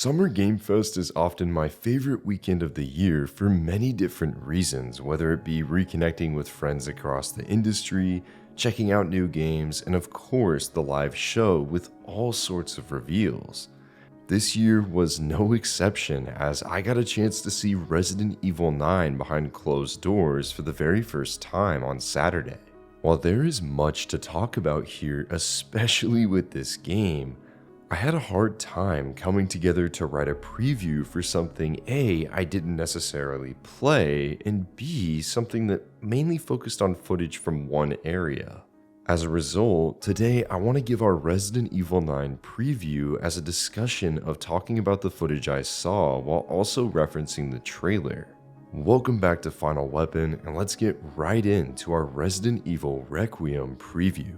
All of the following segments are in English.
Summer Game Fest is often my favorite weekend of the year for many different reasons, whether it be reconnecting with friends across the industry, checking out new games, and of course the live show with all sorts of reveals. This year was no exception as I got a chance to see Resident Evil 9 behind closed doors for the very first time on Saturday. While there is much to talk about here, especially with this game, I had a hard time coming together to write a preview for something A, I didn't necessarily play, and B, something that mainly focused on footage from one area. As a result, today I want to give our Resident Evil 9 preview as a discussion of talking about the footage I saw while also referencing the trailer. Welcome back to Final Weapon, and let's get right into our Resident Evil Requiem preview.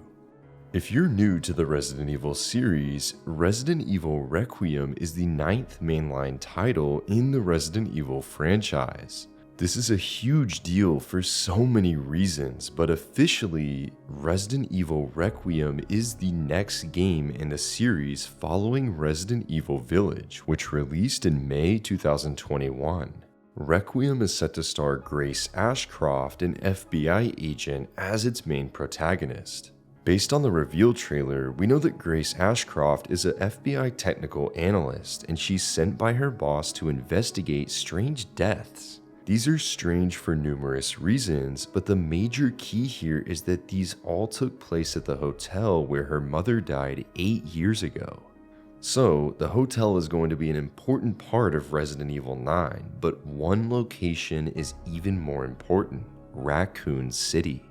If you're new to the Resident Evil series, Resident Evil Requiem is the 9th mainline title in the Resident Evil franchise. This is a huge deal for so many reasons, but officially, Resident Evil Requiem is the next game in the series following Resident Evil Village, which released in May 2021. Requiem is set to star Grace Ashcroft, an FBI agent, as its main protagonist. Based on the reveal trailer, we know that Grace Ashcroft is an FBI technical analyst, and she's sent by her boss to investigate strange deaths. These are strange for numerous reasons, but the major key here is that these all took place at the hotel where her mother died 8 years ago. So, the hotel is going to be an important part of Resident Evil 9, but one location is even more important: Raccoon City.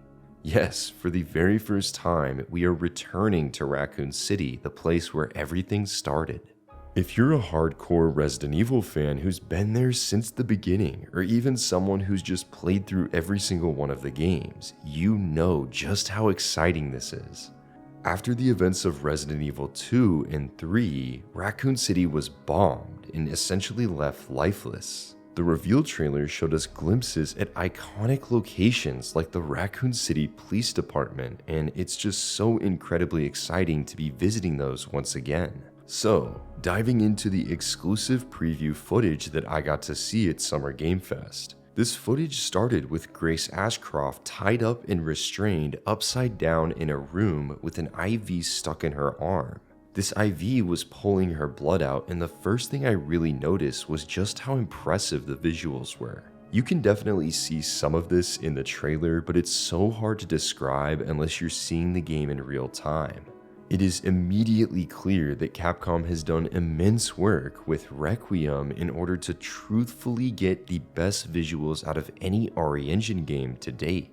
Yes, for the very first time, we are returning to Raccoon City, the place where everything started. If you're a hardcore Resident Evil fan who's been there since the beginning, or even someone who's just played through every single one of the games, you know just how exciting this is. After the events of Resident Evil 2 and 3, Raccoon City was bombed and essentially left lifeless. The reveal trailer showed us glimpses at iconic locations like the Raccoon City Police Department, and it's just so incredibly exciting to be visiting those once again. So, diving into the exclusive preview footage that I got to see at Summer Game Fest. This footage started with Grace Ashcroft tied up and restrained upside down in a room with an IV stuck in her arm. This IV was pulling her blood out, and the first thing I really noticed was just how impressive the visuals were. You can definitely see some of this in the trailer, but it's so hard to describe unless you're seeing the game in real time. It is immediately clear that Capcom has done immense work with Requiem in order to truthfully get the best visuals out of any RE Engine game to date.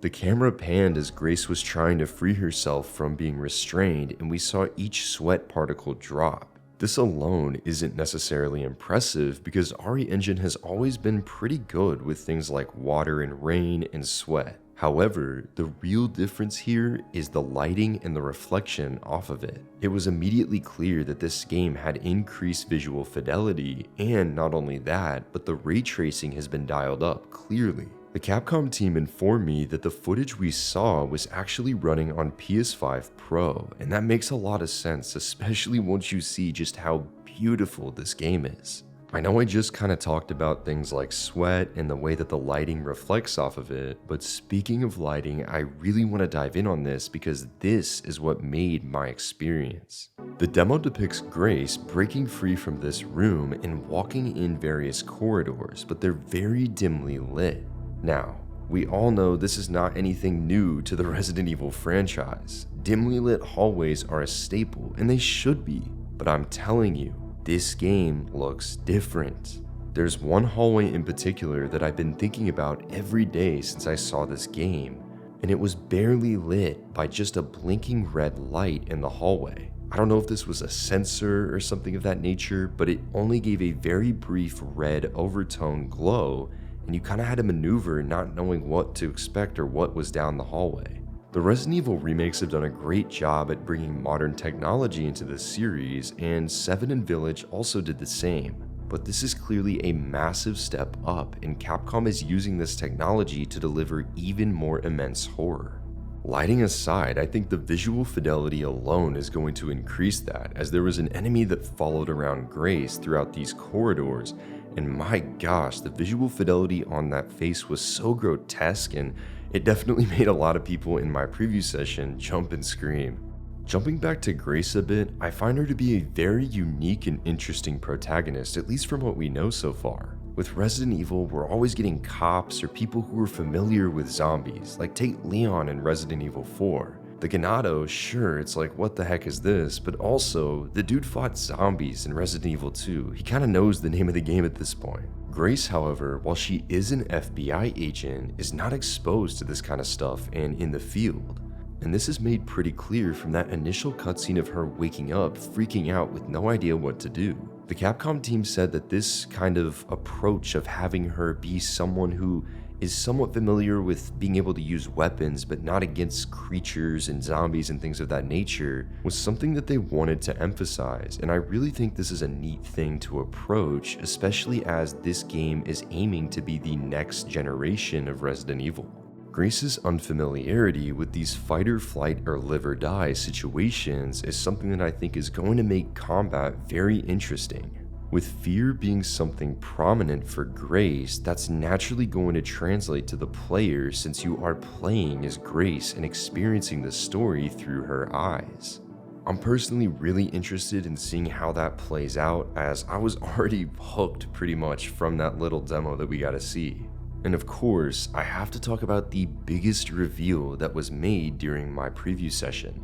The camera panned as Grace was trying to free herself from being restrained, and we saw each sweat particle drop. This alone isn't necessarily impressive because RE Engine has always been pretty good with things like water and rain and sweat. However, the real difference here is the lighting and the reflection off of it. It was immediately clear that this game had increased visual fidelity, and not only that, but the ray tracing has been dialed up clearly. The Capcom team informed me that the footage we saw was actually running on PS5 Pro, and that makes a lot of sense, especially once you see just how beautiful this game is. I know I just kind of talked about things like sweat and the way that the lighting reflects off of it, but speaking of lighting, I really want to dive in on this because this is what made my experience. The demo depicts Grace breaking free from this room and walking in various corridors, but they're very dimly lit. Now, we all know this is not anything new to the Resident Evil franchise. Dimly lit hallways are a staple, and they should be, but I'm telling you, this game looks different. There's one hallway in particular that I've been thinking about every day since I saw this game, and it was barely lit by just a blinking red light in the hallway. I don't know if this was a sensor or something of that nature, but it only gave a very brief red overtone glow, and you kind of had to maneuver not knowing what to expect or what was down the hallway. The Resident Evil remakes have done a great job at bringing modern technology into this series, and 7 and Village also did the same. But this is clearly a massive step up, and Capcom is using this technology to deliver even more immense horror. Lighting aside, I think the visual fidelity alone is going to increase that, as there was an enemy that followed around Grace throughout these corridors, and my gosh, the visual fidelity on that face was so grotesque, and it definitely made a lot of people in my preview session jump and scream. Jumping back to Grace a bit, I find her to be a very unique and interesting protagonist, at least from what we know so far. With Resident Evil, we're always getting cops or people who are familiar with zombies, like take Leon in Resident Evil 4. The Ganado, sure, it's like what the heck is this, but also, the dude fought zombies in Resident Evil 2, he kinda knows the name of the game at this point. Grace, however, while she is an FBI agent, is not exposed to this kind of stuff and in the field. And this is made pretty clear from that initial cutscene of her waking up, freaking out with no idea what to do. The Capcom team said that this kind of approach of having her be someone who is somewhat familiar with being able to use weapons but not against creatures and zombies and things of that nature was something that they wanted to emphasize, and I really think this is a neat thing to approach, especially as this game is aiming to be the next generation of Resident Evil. Grace's unfamiliarity with these fight or flight or live or die situations is something that I think is going to make combat very interesting. With fear being something prominent for Grace, that's naturally going to translate to the player since you are playing as Grace and experiencing the story through her eyes. I'm personally really interested in seeing how that plays out, as I was already hooked pretty much from that little demo that we got to see. And of course, I have to talk about the biggest reveal that was made during my preview session.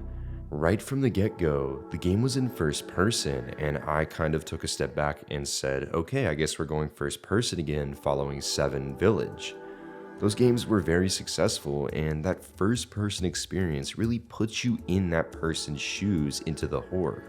Right from the get-go, the game was in first person, and I kind of took a step back and said, okay, I guess we're going first person again following 7 Village. Those games were very successful, and that first person experience really puts you in that person's shoes into the horror.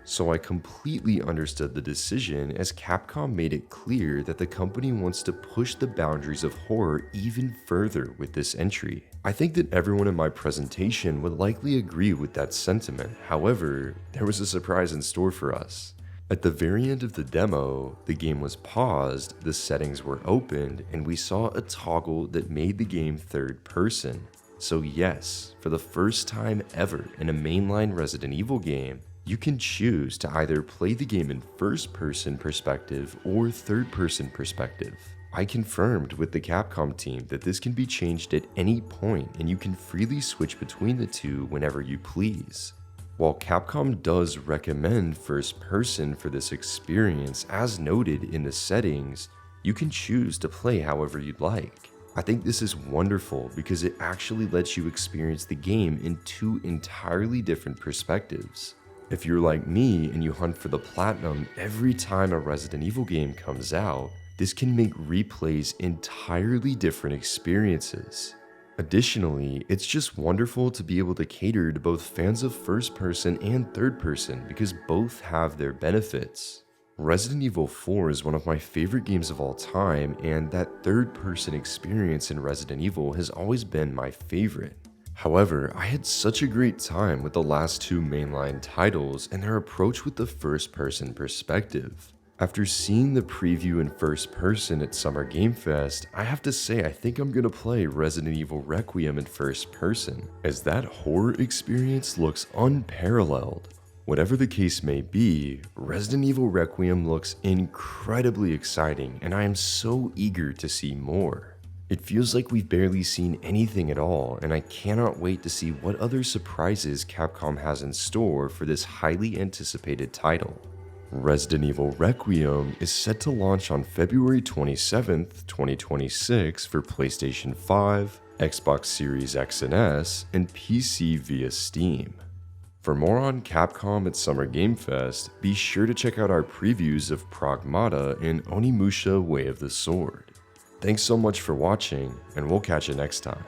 So I completely understood the decision, as Capcom made it clear that the company wants to push the boundaries of horror even further with this entry. I think that everyone in my presentation would likely agree with that sentiment. However, there was a surprise in store for us. At the very end of the demo, the game was paused, the settings were opened, and we saw a toggle that made the game third person. So yes, for the first time ever in a mainline Resident Evil game, you can choose to either play the game in first-person perspective or third-person perspective. I confirmed with the Capcom team that this can be changed at any point, and you can freely switch between the two whenever you please. While Capcom does recommend first-person for this experience, as noted in the settings, you can choose to play however you'd like. I think this is wonderful because it actually lets you experience the game in 2 entirely different perspectives. If you're like me and you hunt for the platinum every time a Resident Evil game comes out, this can make replays entirely different experiences. Additionally, it's just wonderful to be able to cater to both fans of first person and third person because both have their benefits. Resident Evil 4 is one of my favorite games of all time, and that third person experience in Resident Evil has always been my favorite. However, I had such a great time with the last 2 mainline titles and their approach with the first-person perspective. After seeing the preview in first person at Summer Game Fest, I have to say I think I'm gonna play Resident Evil Requiem in first person, as that horror experience looks unparalleled. Whatever the case may be, Resident Evil Requiem looks incredibly exciting, and I am so eager to see more. It feels like we've barely seen anything at all, and I cannot wait to see what other surprises Capcom has in store for this highly anticipated title. Resident Evil Requiem is set to launch on February 27th, 2026 for PlayStation 5, Xbox Series X and S, and PC via Steam. For more on Capcom at Summer Game Fest, be sure to check out our previews of Pragmata and Onimusha Way of the Sword. Thanks so much for watching, and we'll catch you next time.